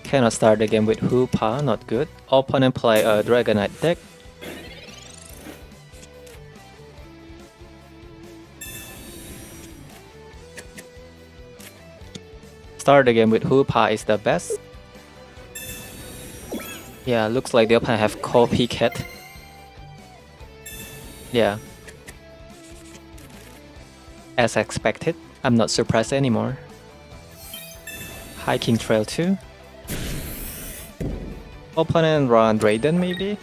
Cannot start the game with Hoopa, not good. Opponent play a Dragonite deck. Start the game with Hoopa is the best. Yeah, looks like the opponent have Copycat. Yeah. As expected, I'm not surprised anymore. Hiking Trail 2. Opponent run Raiden maybe?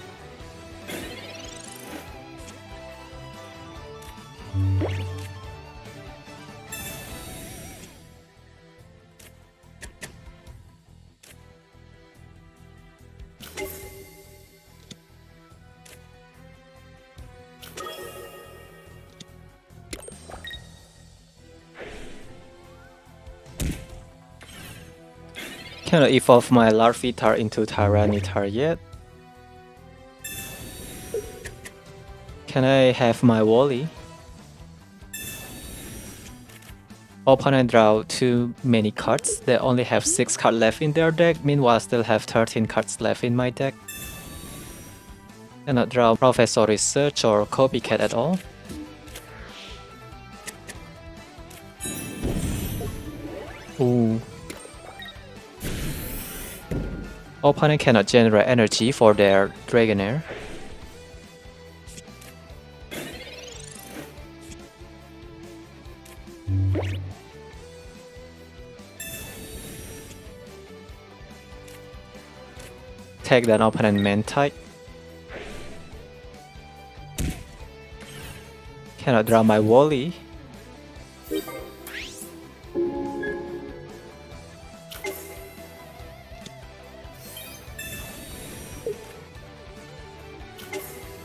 Cannot evolve my Larvitar into Tyranitar yet. Can I have my Wally? Opponent draw too many cards. They only have 6 cards left in their deck. Meanwhile, still have 13 cards left in my deck. Cannot draw Professor Research or Copycat at all. Ooh. Opponent cannot generate energy for their Dragonair. Take that opponent main type. Cannot draw my Wally.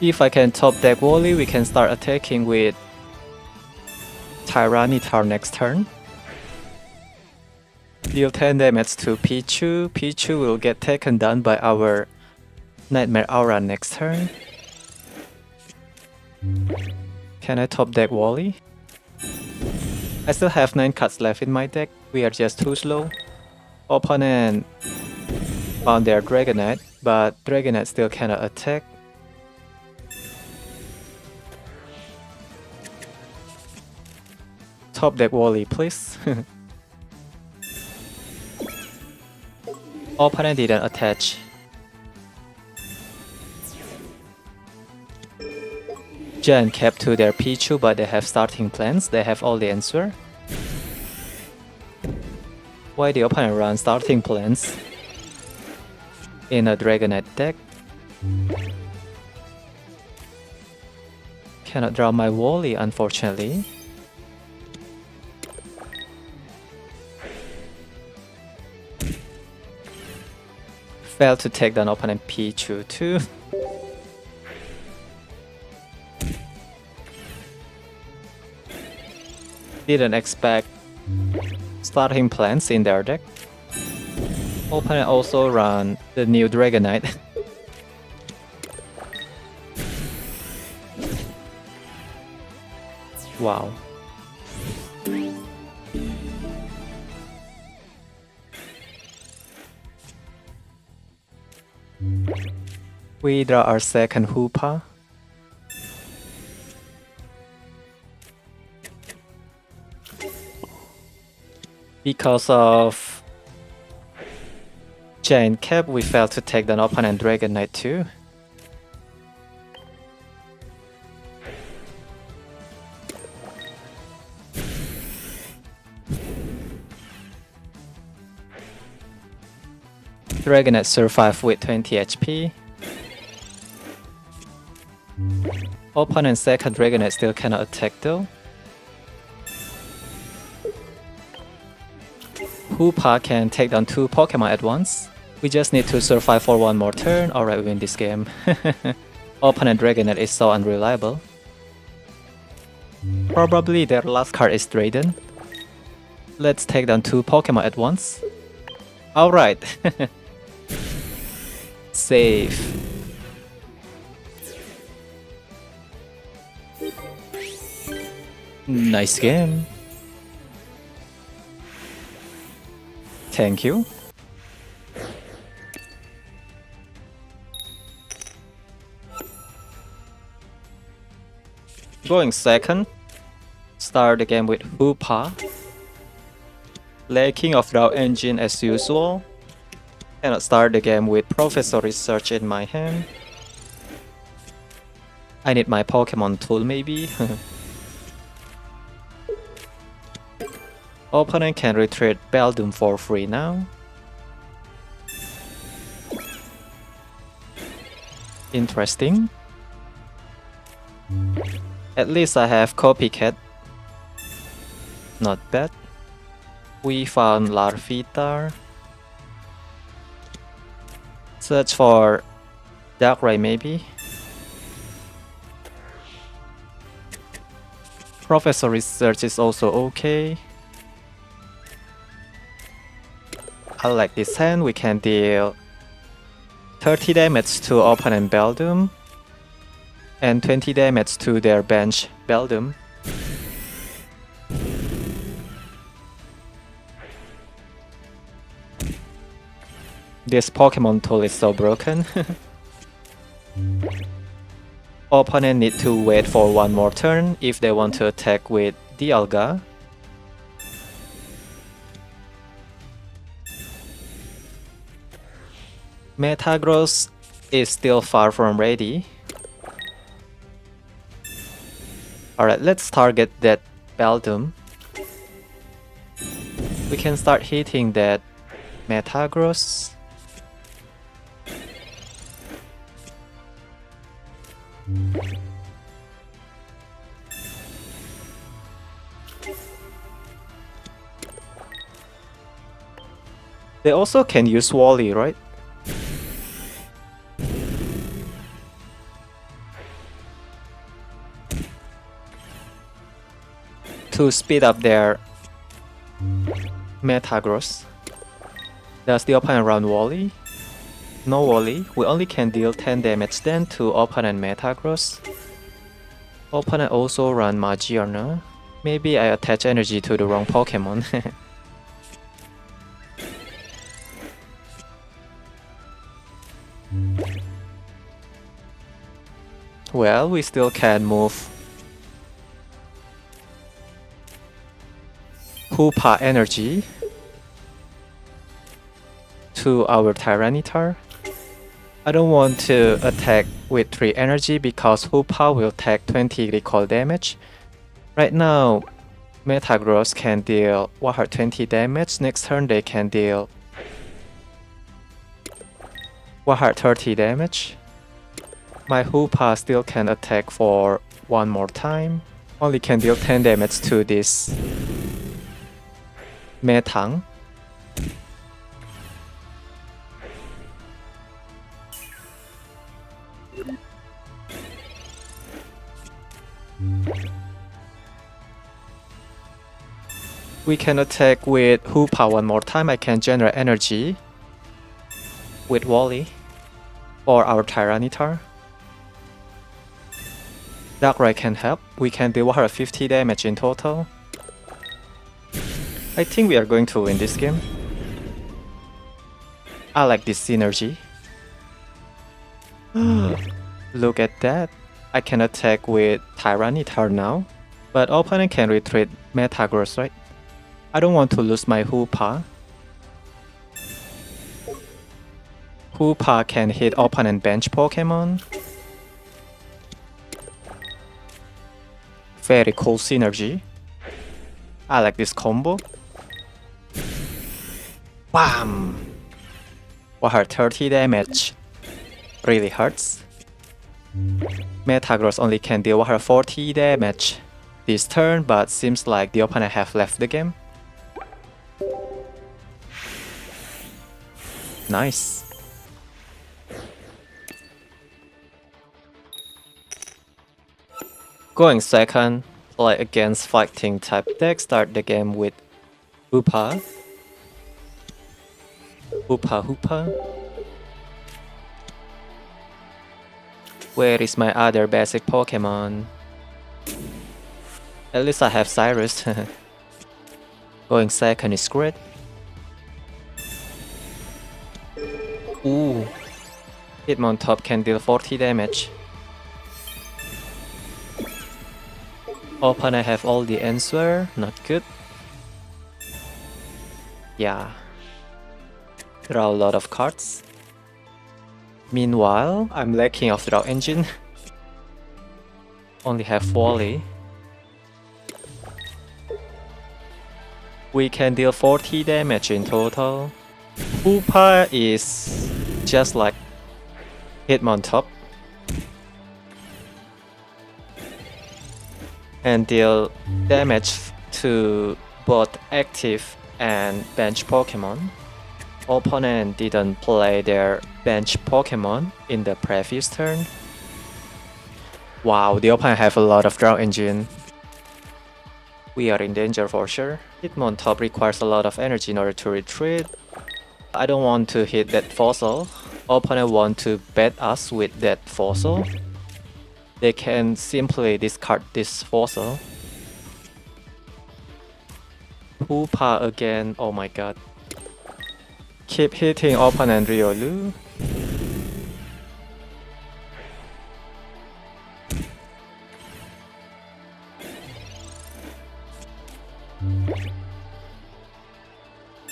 If I can top deck Wally, we can start attacking with Tyranitar next turn. Deal 10 damage to Pichu. Pichu will get taken down by our Nightmare Aura next turn. Can I top deck Wally? I still have 9 cards left in my deck. We are just too slow. Opponent found their Dragonite, but Dragonite still cannot attack. Top deck Wally, please. Opponent didn't attach. Giant kept to their Pichu, but they have starting plans. They have all the answer. Why the opponent run starting plans in a Dragonite deck? Cannot draw my Wally, unfortunately. Failed to take down opponent Pichu too. Didn't expect starting plans in their deck. Opponent also run the new Dragonite. Wow. We draw our second Hoopa. Because of Giant Cap, we failed to take down opponent Dragonite too. Dragonite survived with 20 HP. Opponent's second Dragonite still cannot attack though. Hoopa can take down 2 Pokemon at once. We just need to survive for one more turn. Alright, we win this game. Opponent Dragonite is so unreliable. Probably their last card is Raiden. Let's take down 2 Pokemon at once. Alright. Safe. Nice game. Thank you. Going second. Start the game with Hoopa. Lacking of Draw Engine as usual. Cannot start the game with Professor Research in my hand. I need my Pokemon tool maybe. Opponent can retreat Beldum for free now. Interesting. At least I have Copycat. Not bad. We found Larvitar. Search for Darkrai maybe. Professor Research is also okay. I like this hand. We can deal 30 damage to opponent Beldum and 20 damage to their bench Beldum. This Pokemon tool is so broken. Opponent need to wait for one more turn if they want to attack with Dialga. Metagross is still far from ready. Alright, let's target that Beldum. We can start hitting that Metagross. They also can use Wally, right? To speed up their Metagross. Does the opponent run Wally? No Wally. We only can deal 10 damage then to opponent Metagross. Opponent also run Magiarna. Maybe I attach energy to the wrong Pokemon. Well, we still can move Hoopa energy to our Tyranitar. I don't want to attack with 3 energy because Hoopa will take 20 recall damage. Right now, Metagross can deal 120 damage. Next turn they can deal 130 damage. My Hoopa still can attack for one more time. Only can deal 10 damage to this Metang. We can attack with Hoopa one more time. I can generate energy with Wally or our Tyranitar. Darkrai can help. We can deal 150 damage in total. I think we are going to win this game. I like this synergy. Look at that. I can attack with Tyranitar now. But opponent can retreat Metagross, right? I don't want to lose my Hoopa. Hoopa can hit opponent bench Pokemon. Very cool synergy. I like this combo. Bam! 130 damage. Really hurts. Metagross only can deal 140 damage this turn, but seems like the opponent have left the game. Nice. Going second, play against fighting type deck, start the game with Hoopa. Hoopa. Where is my other basic Pokemon? At least I have Cyrus. Going second is great. Ooh. Hitmontop can deal 40 damage. Opponent have all the answer, not good. Yeah. Draw a lot of cards. Meanwhile, I'm lacking of draw engine. Only have Wally. We can deal 40 damage in total. Hoopa is just like Hitmontop. And deal damage to both active and bench Pokemon. Opponent didn't play their bench Pokemon in the previous turn. Wow, the opponent have a lot of draw engine. We are in danger for sure. Hitmontop requires a lot of energy in order to retreat. I don't want to hit that fossil. Opponent want to bet us with that fossil. They can simply discard this fossil. Hoopa again, oh my god. Keep hitting opponent Riolu.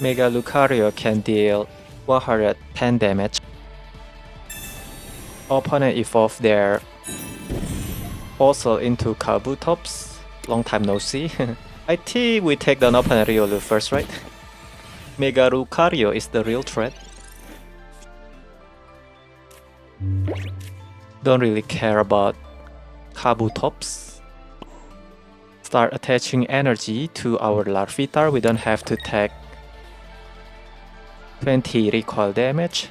Mega Lucario can deal 110 damage. Opponent evolve their fossil into Kabutops. Long time no see. I think we take down opponent Riolu first, right? Mega Lucario is the real threat. Don't really care about Kabutops. Start attaching energy to our Larvitar. We don't have to take 20 recoil damage.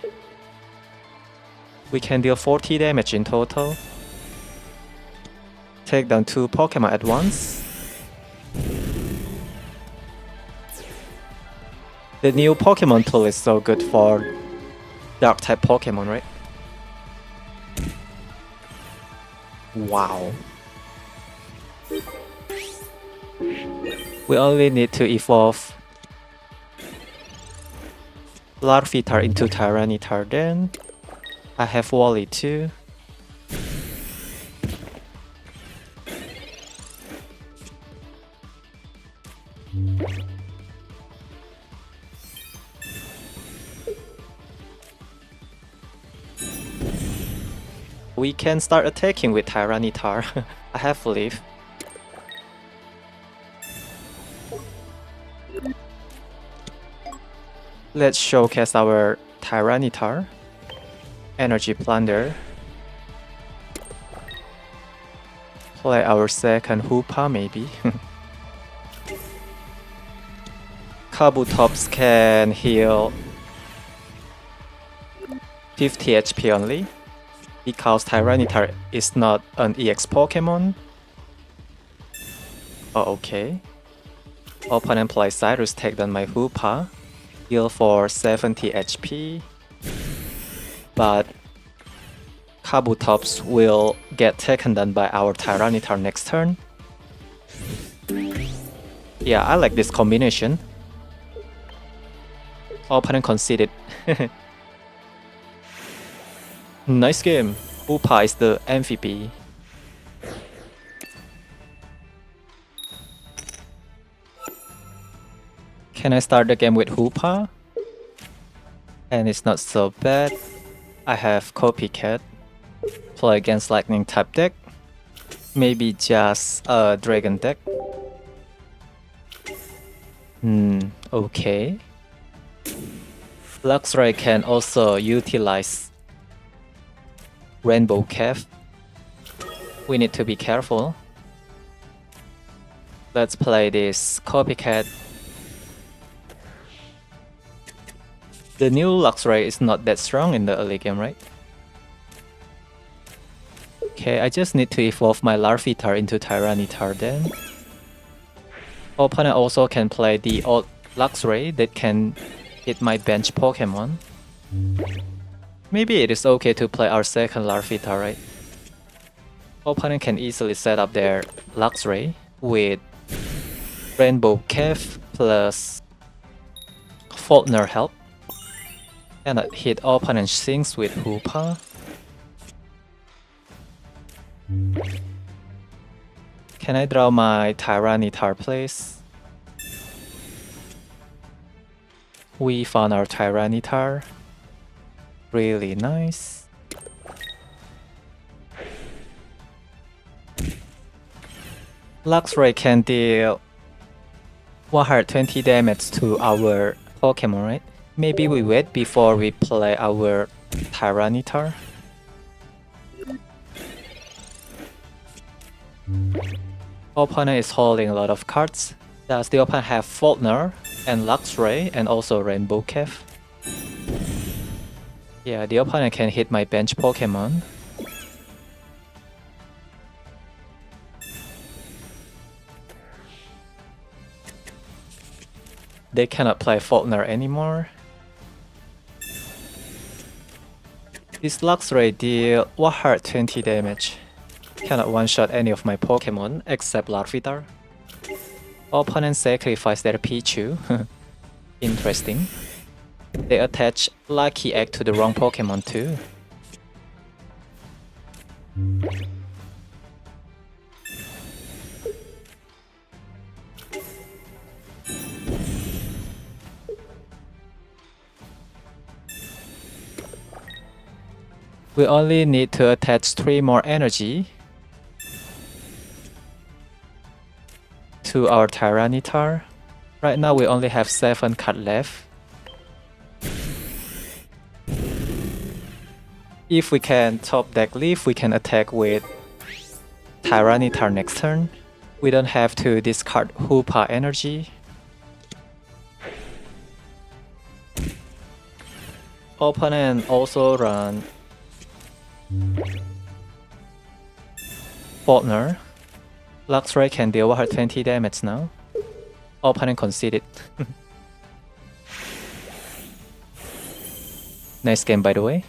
We can deal 40 damage in total. Take down 2 Pokemon at once. The new Pokemon tool is so good for dark type Pokemon, right? Wow. We only need to evolve Larvitar into Tyranitar, then I have Wally too. We can start attacking with Tyranitar. I have Leaf. Let's showcase our Tyranitar. Energy Plunder. Play our second Hoopa maybe. Kabutops can heal 50 HP only, because Tyranitar is not an EX Pokemon. Oh, okay. Opponent play Cyrus, take down my Hoopa. Heal for 70 HP. But Kabutops will get taken down by our Tyranitar next turn. Yeah, I like this combination. Opponent conceded. Nice game. Hoopa is the MVP. Can I start the game with Hoopa? And it's not so bad. I have Copycat. Play against lightning type deck. Maybe just a dragon deck. Okay. Luxray can also utilize Rainbow Cave. We need to be careful. Let's play this Copycat. The new Luxray is not that strong in the early game, right? Okay, I just need to evolve my Larvitar into Tyranitar then. Opponent also can play the old Luxray that can hit my bench Pokemon. Maybe it is okay to play our second Larvitar, right? Opponent can easily set up their Luxray with Rainbow Cave plus Faulkner help. And hit opponent sinks with Hoopa. Can I draw my Tyranitar, please? We found our Tyranitar. Really nice. Luxray can deal 120 damage to our Pokemon, right? Maybe we wait before we play our Tyranitar. Opponent is holding a lot of cards. Does the opponent have Faulkner and Luxray and also Rainbow Cave? Yeah, the opponent can hit my bench Pokemon. They cannot play Faulkner anymore. This Luxray deal 120 damage. Cannot one-shot any of my Pokemon except Larvitar. Opponent sacrifice their Pichu. Interesting. They attach Lucky Egg to the wrong Pokemon too. We only need to attach 3 more energy to our Tyranitar. Right now we only have 7 cards left. If we can top deck Leaf, we can attack with Tyranitar next turn. We don't have to discard Hoopa energy. Opponent also run Faulkner. Luxray can deal 120 damage now. Opponent conceded. Nice game by the way.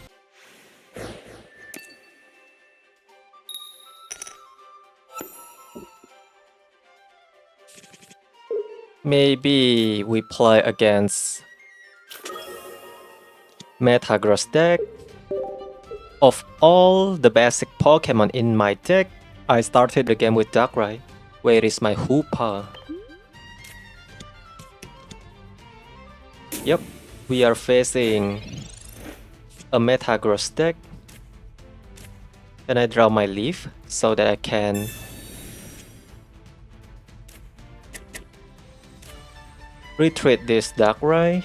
Maybe we play against Metagross deck. Of all the basic Pokemon in my deck, I started the game with Darkrai. Where is my Hoopa? Yep, we are facing a Metagross deck. Can I draw my Leaf so that I can retreat this Darkrai?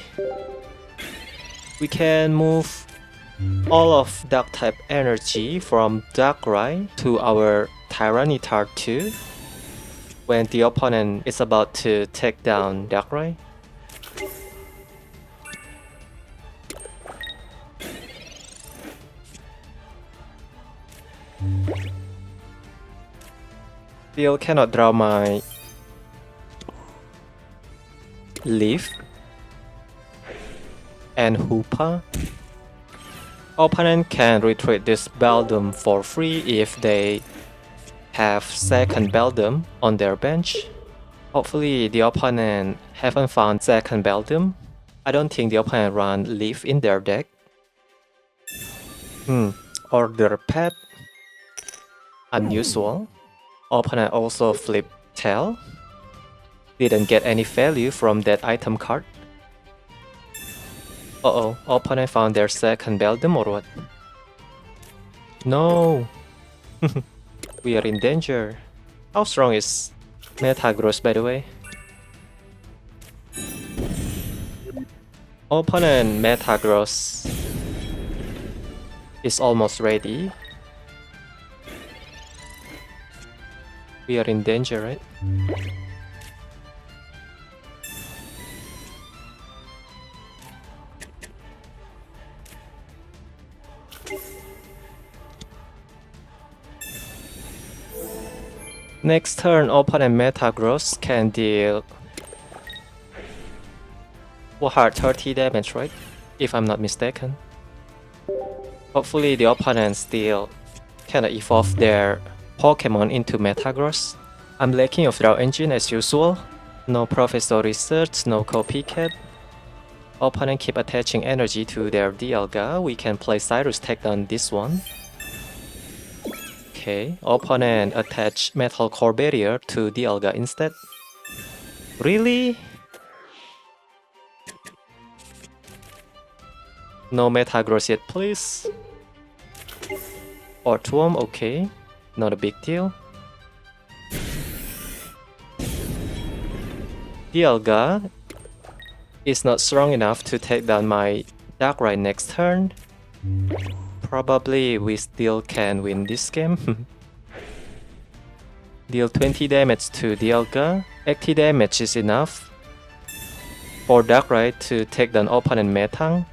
We can move all of Dark type energy from Darkrai to our Tyranitar 2 when the opponent is about to take down Darkrai. Still cannot draw my Leaf and Hoopa. Opponent can retreat this Beldum for free if they have second Beldum on their bench. Hopefully the opponent haven't found second Beldum. I don't think the opponent run Leaf in their deck. Order Pet. Unusual. Opponent also flip Tail. Didn't get any value from that item card. Uh-oh, opponent found their second Beldum or what? No! We are in danger. How strong is Metagross by the way? Opponent Metagross is almost ready. We are in danger, right? Next turn, opponent Metagross can deal 130 damage, right? If I'm not mistaken. Hopefully the opponent still cannot evolve their Pokemon into Metagross. I'm lacking of draw engine as usual. No Professor Research, no Copycat. Opponent keep attaching energy to their Dialga. We can play Cyrus take down this one. Okay, opponent attach Metal Core Barrier to Dialga instead. Really? No Metagross yet, please. Earthworm, okay. Not a big deal. Dialga is not strong enough to take down my Darkrai next turn. Probably we still can win this game. Deal 20 damage to Dialga. 80 damage is enough for Darkrai to take down opponent Metang.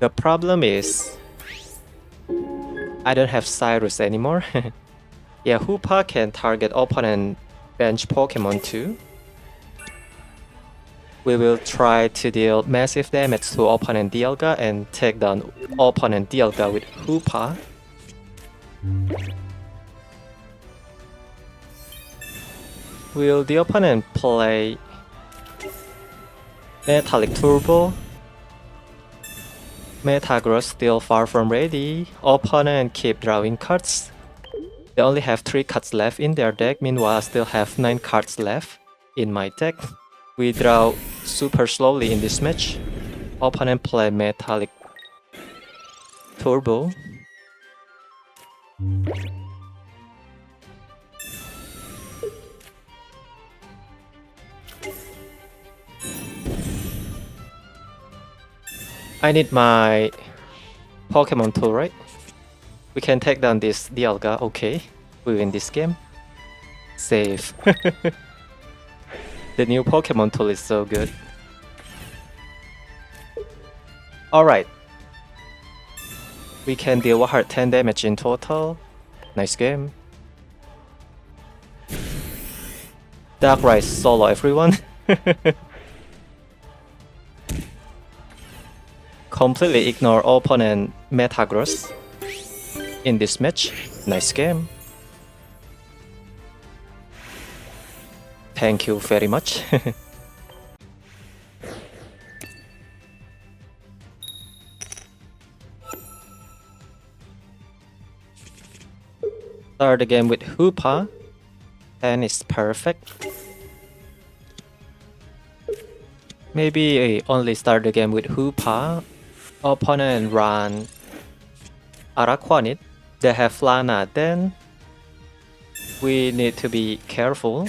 The problem is I don't have Cyrus anymore. Yeah, Hoopa can target opponent bench Pokemon too. We will try to deal massive damage to opponent Dialga and take down opponent Dialga with Hoopa. Will the opponent play Metallic Turbo? Metagross still far from ready. Opponent keep drawing cards. They only have 3 cards left in their deck, meanwhile I still have 9 cards left in my deck. We draw super slowly in this match. Opponent play Metallic Turbo. I need my Pokemon tool, right? We can take down this Dialga, okay. We win this game. Save. The new Pokemon tool is so good. Alright. We can deal 110 damage in total. Nice game. Darkrai solo everyone. Completely ignore opponent Metagross in this match. Nice game. Thank you very much. Start the game with Hoopa, and it's perfect. Maybe only start the game with Hoopa. Opponent run Araquanid. They have Lana, then we need to be careful.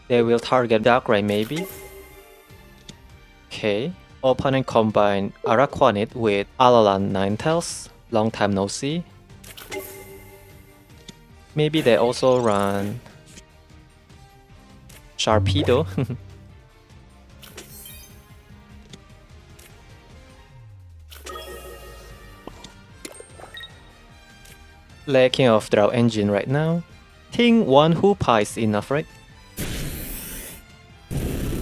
They will target Darkrai maybe. Okay. Opponent combine Araquanid with Alolan Ninetales. Long time no see. Maybe they also run Sharpedo. Lacking of draw engine right now. Think one Hoopa is enough, right?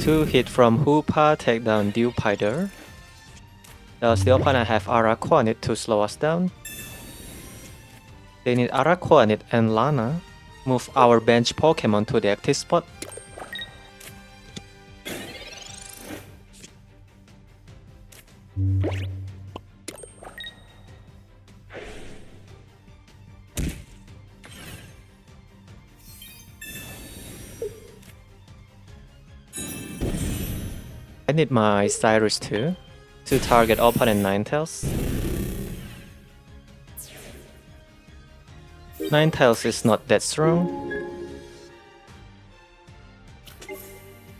2 hit from Hoopa, take down Duel. Does the opponent have Araquanid to slow us down? They need Araquanid and Lana. Move our bench Pokemon to the active spot. I need my Cyrus too, to target opponent Ninetales. Ninetales is not that strong.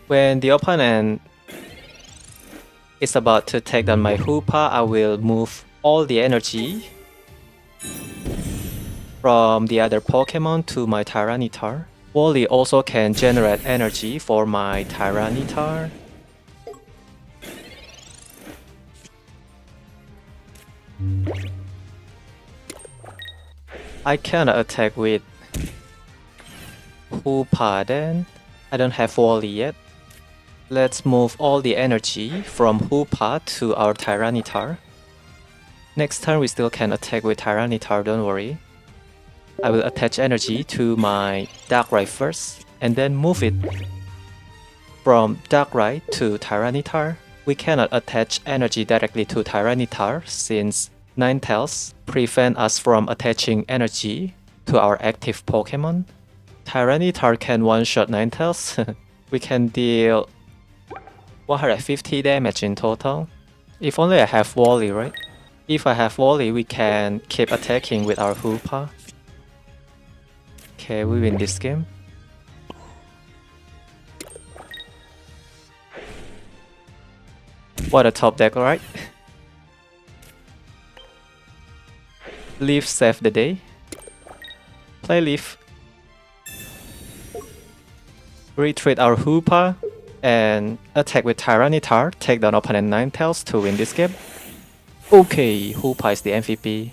When the opponent is about to take down my Hoopa, I will move all the energy from the other Pokemon to my Tyranitar. Wally also can generate energy for my Tyranitar. I cannot attack with Hoopa then. I don't have Wally yet. Let's move all the energy from Hoopa to our Tyranitar. Next turn we still can attack with Tyranitar, don't worry. I will attach energy to my Darkrai first and then move it From Darkrai to Tyranitar, we cannot attach energy directly to Tyranitar since Ninetales prevent us from attaching energy to our active Pokemon. Tyranitar can one-shot Ninetales. We can deal 150 damage in total. If only I have Wally, right? If I have Wally, we can keep attacking with our Hoopa. Okay, we win this game. What a top deck, right? Leaf save the day. Play Leaf. Retreat our Hoopa and attack with Tyranitar, take down opponent Ninetales to win this game. Okay, Hoopa is the MVP.